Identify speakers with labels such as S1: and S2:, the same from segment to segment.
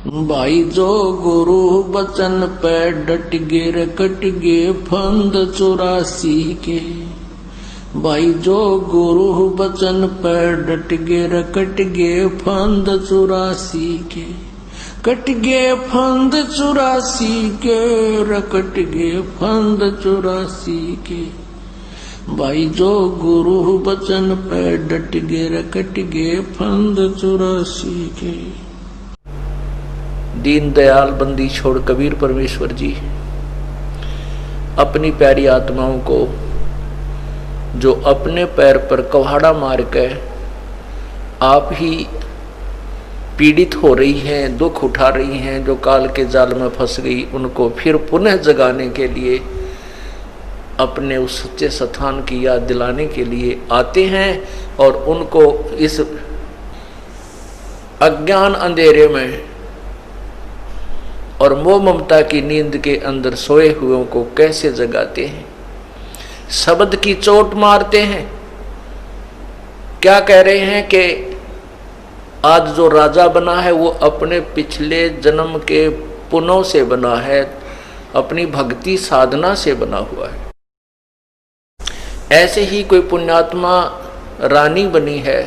S1: भाई जो गुरु बचन पे डट गे रे कट गे फंद 84 के। भाई जो गुरु बचन पे डट गे रे कट गे फंद 84 के। कट गे फंद 84 के रे कट गे फंद 84 के। भाई जो गुरु बचन पे डट गे रे कट गे फंद 84 के।
S2: दीन दयाल बंदी छोड़ कबीर परमेश्वर जी अपनी प्यारी आत्माओं को जो अपने पैर पर कुल्हाड़ा मार के आप ही पीड़ित हो रही हैं, दुख उठा रही हैं, जो काल के जाल में फंस गई, उनको फिर पुनः जगाने के लिए अपने उस सच्चे स्थान की याद दिलाने के लिए आते हैं और उनको इस अज्ञान अंधेरे में और मोह ममता की नींद के अंदर सोए हुओं को कैसे जगाते हैं, शब्द की चोट मारते हैं। क्या कह रहे हैं कि आज जो राजा बना है वो अपने पिछले जन्म के पुण्यों से बना है, अपनी भक्ति साधना से बना हुआ है। ऐसे ही कोई पुण्यात्मा रानी बनी है,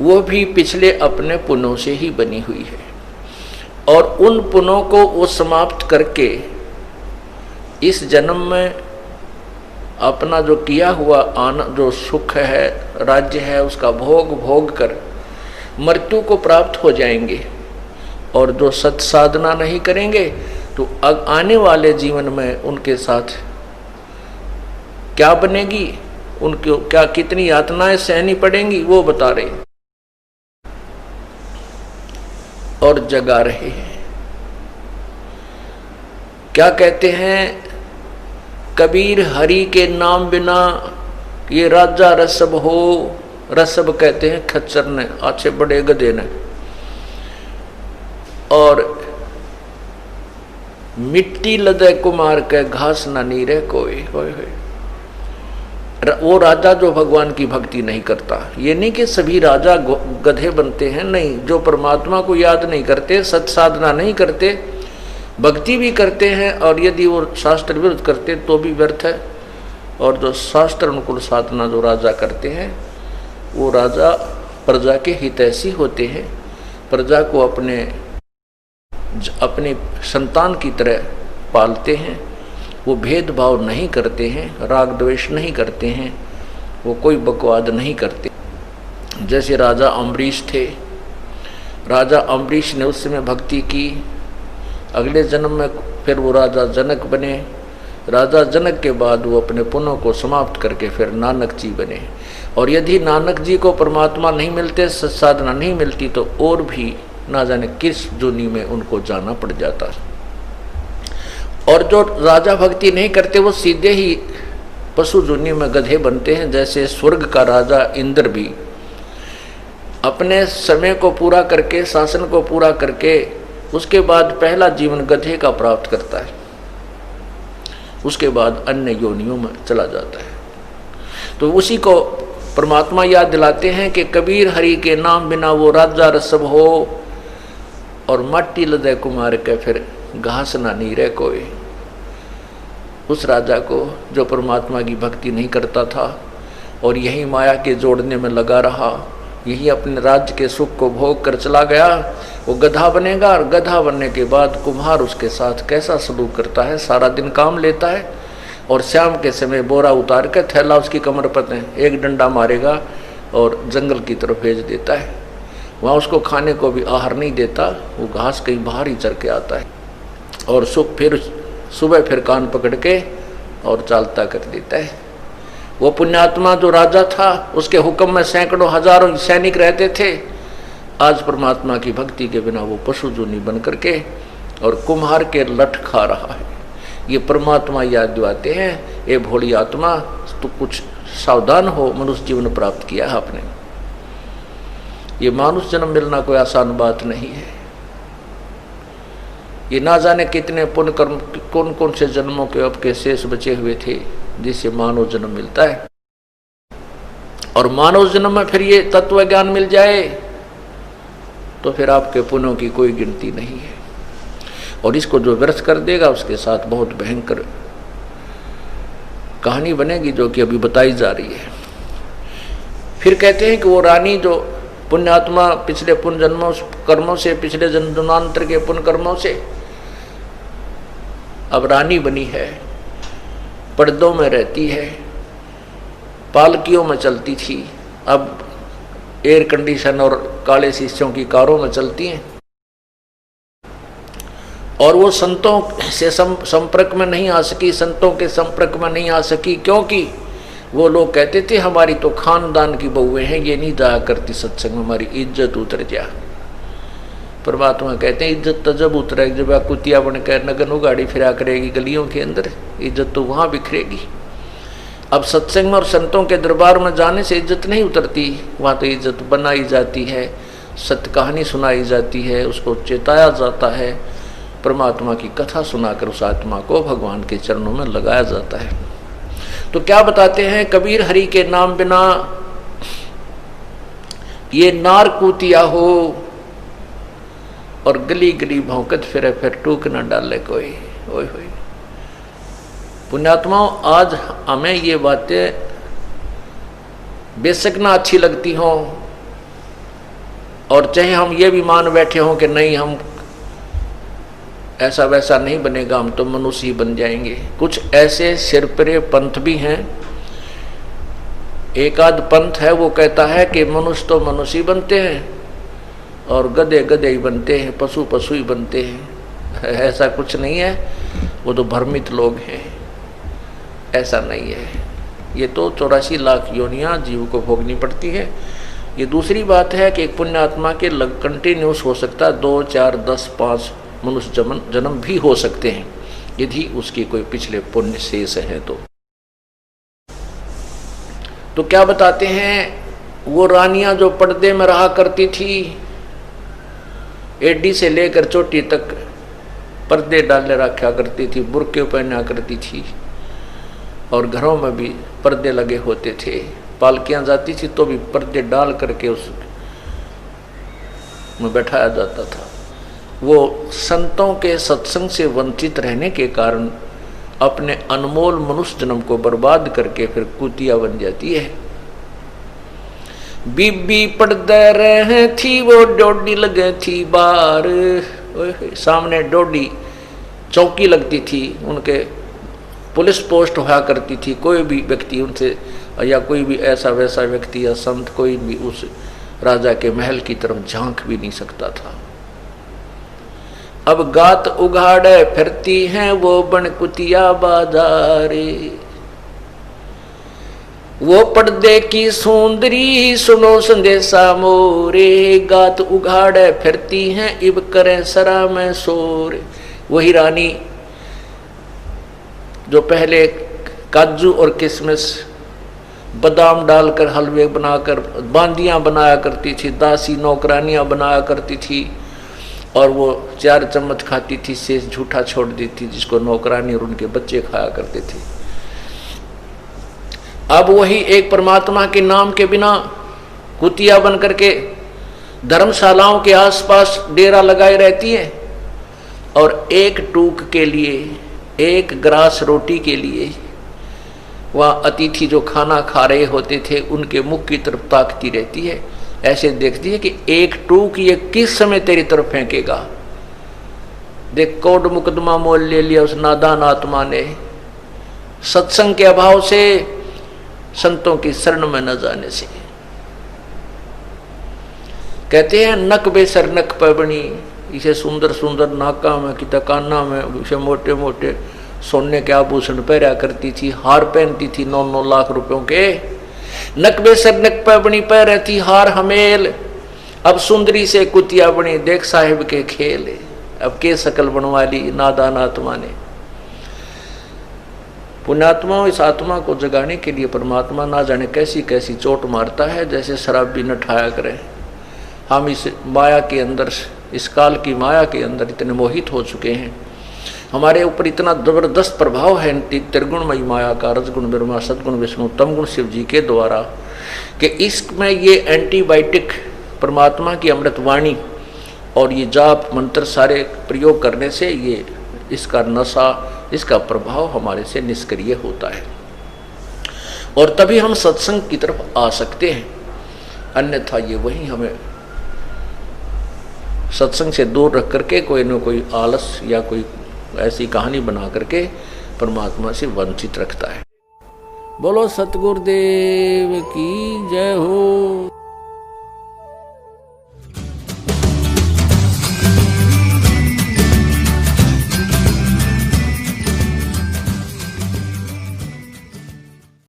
S2: वो भी पिछले अपने पुण्यों से ही बनी हुई है और उन पुण्यों को वो समाप्त करके इस जन्म में अपना जो किया हुआ जो सुख है, राज्य है, उसका भोग कर मृत्यु को प्राप्त हो जाएंगे। और जो सत साधना नहीं करेंगे तो आने वाले जीवन में उनके साथ क्या बनेगी, उनको क्या कितनी यातनाएं सहनी पड़ेंगी, वो बता रहे और जगा रहे हैं। क्या कहते हैं कबीर, हरि के नाम बिना ये राजा रसब हो। रसब कहते हैं खच्चर ने, अच्छे बड़े गधे ने। और मिट्टी लदे कुमार के घास ना नीरे कोई। वो राजा जो भगवान की भक्ति नहीं करता, ये नहीं कि सभी राजा गधे बनते हैं, नहीं। जो परमात्मा को याद नहीं करते, सत साधना नहीं करते, भक्ति भी करते हैं और यदि वो शास्त्र विरुद्ध करते तो भी व्यर्थ है। और जो शास्त्र अनुकूल साधना जो राजा करते हैं, वो राजा प्रजा के हितैषी होते हैं, प्रजा को अपने संतान की तरह पालते हैं। वो भेदभाव नहीं करते हैं, राग द्वेष नहीं करते हैं, वो कोई बकवाद नहीं करते। जैसे राजा अम्बरीश थे, राजा अम्बरीश ने उस समय भक्ति की, अगले जन्म में फिर वो राजा जनक बने। राजा जनक के बाद वो अपने पुण्यों को समाप्त करके फिर नानक जी बने। और यदि नानक जी को परमात्मा नहीं मिलते, सत्साधना नहीं मिलती, तो और भी ना जाने किस जोनी में उनको जाना पड़ जाता। और जो राजा भक्ति नहीं करते वो सीधे ही पशु जोनी में गधे बनते हैं। जैसे स्वर्ग का राजा इंद्र भी अपने समय को पूरा करके, शासन को पूरा करके, उसके बाद पहला जीवन गधे का प्राप्त करता है, उसके बाद अन्य योनियों में चला जाता है। तो उसी को परमात्मा याद दिलाते हैं कि कबीर, हरि के नाम बिना वो राजा रसब हो और मट्टी लदे कुमार के फिर घास ना नीरे कोई। उस राजा को जो परमात्मा की भक्ति नहीं करता था और यही माया के जोड़ने में लगा रहा, यही अपने राज्य के सुख को भोग कर चला गया, वो गधा बनेगा। और गधा बनने के बाद कुम्हार उसके साथ कैसा सलूक करता है, सारा दिन काम लेता है और शाम के समय बोरा उतार कर थैला उसकी कमर पर एक डंडा मारेगा और जंगल की तरफ भेज देता है। वहाँ उसको खाने को भी आहार नहीं देता, वो घास कहीं बाहर ही चर के आता है और सुबह फिर कान पकड़ के और चालता कर देता है। वो पुण्यात्मा जो राजा था, उसके हुक्म में सैकड़ों हजारों सैनिक रहते थे। आज परमात्मा की भक्ति के बिना वो पशु जूनी बन करके और कुम्हार के लठ खा रहा है। ये परमात्मा याद दिलाते हैं, ये भोली आत्मा तो कुछ सावधान हो, मनुष्य जीवन प्राप्त किया है आपने। ये मानुष जन्म मिलना कोई आसान बात नहीं है। ये ना जाने कितने पुण्य कर्म, कौन कौन से जन्मों के अब के शेष बचे हुए थे जिससे मानव जन्म मिलता है। और मानव जन्म में फिर ये तत्व ज्ञान मिल जाए तो फिर आपके पुण्यों की कोई गिनती नहीं है। और इसको जो व्यर्थ कर देगा उसके साथ बहुत भयंकर कहानी बनेगी, जो कि अभी बताई जा रही है। फिर कहते हैं कि वो रानी जो पुण्यात्मा पिछले पुण्य जन्मों कर्मों से, पिछले जन्मांतर के पुण्य कर्मों से अब रानी बनी है, पर्दों में रहती है, पालकियों में चलती थी, अब एयर कंडीशन और काले शीशों की कारों में चलती हैं। और वो संतों से संपर्क में नहीं आ सकी, संतों के संपर्क में नहीं आ सकी, क्योंकि वो लोग कहते थे हमारी तो खानदान की बहुएं हैं, ये नहीं जाया करती सत्संग में, हमारी इज्जत उतर जा। परमात्मा कहते हैं इज्जत तो जब उतरेगी जब कुतिया बनकर नगन उगाड़ी फिरा करेगी गलियों के अंदर, इज्जत तो वहाँ बिखरेगी। अब सत्संग में और संतों के दरबार में जाने से इज्जत नहीं उतरती, वहाँ तो इज्जत बनाई जाती है, सत्य कहानी सुनाई जाती है, उसको चेताया जाता है, परमात्मा की कथा सुनाकर उस आत्मा को भगवान के चरणों में लगाया जाता है। तो क्या बताते हैं कबीर, हरि के नाम बिना ये नार कुतिया हो और गली गली भौंकत फिरे, फिर टूक न डाले कोई। ओए होए पुण्यात्माओं, आज हमें ये बातें बेशक ना अच्छी लगती हों, और चाहे हम ये भी मान बैठे हों कि नहीं हम ऐसा वैसा नहीं बनेगा, हम तो मनुष्य ही बन जाएंगे। कुछ ऐसे सिरपरे पंथ भी हैं, एक आध पंथ है वो कहता है कि मनुष्य तो मनुष्य ही बनते हैं और गधे गधे ही बनते हैं, पशु पशु ही बनते हैं। ऐसा कुछ नहीं है, वो तो भ्रमित लोग हैं, ऐसा नहीं है। ये तो 84 लाख योनियां जीव को भोगनी पड़ती है। ये दूसरी बात है कि एक पुण्य आत्मा के कंटिन्यूस हो सकता है 2, 4, 10, 5 मनुष्य जन्म भी हो सकते हैं, यदि उसकी कोई पिछले पुण्य शेष है तो क्या बताते हैं, वो रानियां जो पर्दे में रहा करती थी, एडी से लेकर चोटी तक पर्दे डाले रखा करती थी, बुर्के पहना करती थी, और घरों में भी पर्दे लगे होते थे। पालकियां जाती थी तो भी पर्दे डाल करके उस में बैठाया जाता था। वो संतों के सत्संग से वंचित रहने के कारण अपने अनमोल मनुष्य जन्म को बर्बाद करके फिर कुतिया बन जाती है। बीबी पर्दे रहे थी वो डोडी लगे थी बार, सामने डोडी चौकी लगती थी, उनके पुलिस पोस्ट हुआ करती थी, कोई भी व्यक्ति उनसे या कोई भी ऐसा वैसा व्यक्ति या संत कोई भी उस राजा के महल की तरफ झांक भी नहीं सकता था। अब गात उघाड़े फिरती हैं वो बन कुतिया बाजारे, वो पर्दे की सुंदरी सुनो संदेशा मोरे, गात उघाड़े फिरती हैं इब करें सरा में शोर। वही रानी जो पहले काजू और किशमिश बादाम डालकर हलवे बनाकर बांदियां बनाया करती थी, दासी नौकरानियां बनाया करती थी, और वो 4 चम्मच खाती थी, शेष झूठा छोड़ देती, जिसको नौकरानी और उनके बच्चे खाया करते थे। अब वही एक परमात्मा के नाम के बिना कुतिया बन करके धर्मशालाओं के आसपास डेरा लगाए रहती है, और एक टूक के लिए, एक ग्रास रोटी के लिए वह अतिथि जो खाना खा रहे होते थे उनके मुख की तरफ ताकती रहती है, ऐसे देखती है कि एक टूक ये किस समय तेरी तरफ फेंकेगा। देख कोर्ट मुकदमा मोल ले लिया उस नादान आत्मा ने, सत्संग के अभाव से, संतों की शरण में न जाने से। कहते हैं नक बेसर नक पबनी, इसे सुंदर सुंदर नाका में कि काना में इसे मोटे मोटे सोने के आभूषण पहरा करती थी, हार पहनती थी 9-9 लाख रुपयों के। नक बेसर नक पबनी पह रहती हार हमेल, अब सुंदरी से कुतिया बनी देख साहिब के खेल। अब के शकल बनवा ली नादान आत्मा ने। पुण्यात्मा इस आत्मा को जगाने के लिए परमात्मा ना जाने कैसी कैसी चोट मारता है, जैसे शराबी न ठाया करे। हम इस माया के अंदर, इस काल की माया के अंदर इतने मोहित हो चुके हैं, हमारे ऊपर इतना जबरदस्त प्रभाव है त्रिगुणमयी माया का, रजगुण ब्रह्मा सदगुण विष्णु तमगुण शिव जी के द्वारा, कि इसमें ये एंटीबायोटिक परमात्मा की अमृत वाणी और ये जाप मंत्र सारे प्रयोग करने से ये इसका नशा, इसका प्रभाव हमारे से निष्क्रिय होता है और तभी हम सत्संग की तरफ आ सकते हैं। अन्यथा ये वही हमें सत्संग से दूर रख करके कोई न कोई आलस या कोई ऐसी कहानी बना करके परमात्मा से वंचित रखता है। बोलो सतगुरुदेव की जय हो।